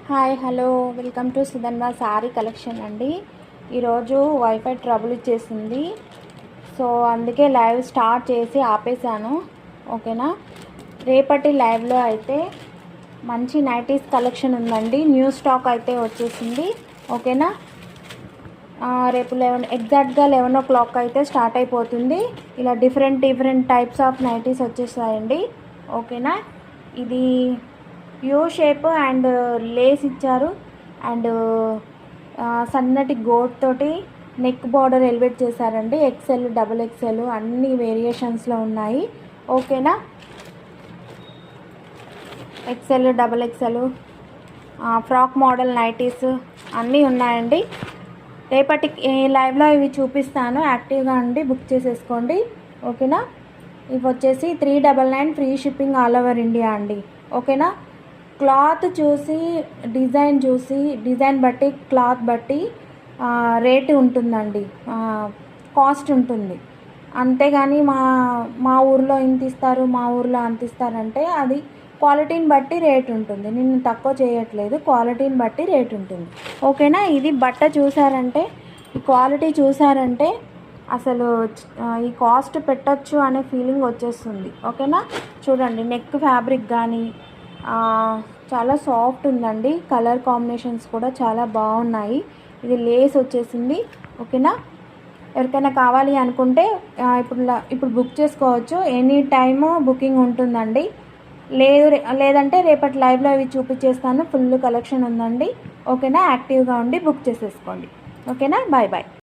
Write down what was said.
Hi hello welcome to Sudhanva sari collection అండి. ఈరోజు wifi trouble ఇచ్చేసింది, సో అందుకే లైవ్ స్టార్ట్ చేసి ఆపేసాను. ఓకేనా, రేపటి లైవ్లో అయితే మంచి నైటీస్ కలెక్షన్ ఉందండి. న్యూ స్టాక్ అయితే వచ్చేసింది. ఓకేనా, రేపు ఎగ్జాక్ట్గా 11 o'clock అయితే స్టార్ట్ అయిపోతుంది. ఇలా డిఫరెంట్ టైప్స్ ఆఫ్ నైటీస్ వచ్చేసాయండి. ఓకేనా, ఇది యూ షేప్ అండ్ లేస్ ఇచ్చారు అండ్ సన్నటి గోట్ తోటి నెక్ బార్డర్ ఎలివేట్ చేశారండి. ఎక్సెల్, డబుల్ ఎక్సెల్ అన్ని వేరియేషన్స్లో ఉన్నాయి. ఓకేనా, XL, double XL, frock model nighties అన్నీ ఉన్నాయండి. రేపటి లైవ్లో ఇవి చూపిస్తాను. యాక్టివ్గా ఉండి బుక్ చేసేసుకోండి. ఓకేనా, ఇవి వచ్చేసి 399 free shipping all over India అండి. ఓకేనా, క్లాత్ చూసి డిజైన్ బట్టి క్లాత్ బట్టి రేటు ఉంటుందండి, కాస్ట్ ఉంటుంది. అంతేగాని మా ఊర్లో ఇంత ఇస్తారు, మా ఊర్లో అంత ఇస్తారంటే అది క్వాలిటీని బట్టి రేట్ ఉంటుంది. నేను తక్కువ చేయట్లేదు, క్వాలిటీని బట్టి రేట్ ఉంటుంది. ఓకేనా, ఇది బట్ట చూసారంటే, ఈ క్వాలిటీ చూసారంటే అసలు ఈ కాస్ట్ పెట్టచ్చు అనే ఫీలింగ్ వచ్చేస్తుంది. ఓకేనా, చూడండి నెక్ ఫ్యాబ్రిక్ కానీ చాలా సాఫ్ట్ ఉందండి. కలర్ కాంబినేషన్స్ కూడా చాలా బాగున్నాయి. ఇది లేస్ వచ్చేసింది. ఓకేనా, ఎవరికైనా కావాలి అనుకుంటే ఇప్పుడు బుక్ చేసుకోవచ్చు. ఎనీ టైము బుకింగ్ ఉంటుందండి. లేదంటే రేపటి లైవ్లో ఇవి చూపించేస్తాను. ఫుల్ కలెక్షన్ ఉందండి. ఓకేనా, యాక్టివ్గా ఉండి బుక్ చేసేసుకోండి. ఓకేనా, బాయ్ బాయ్.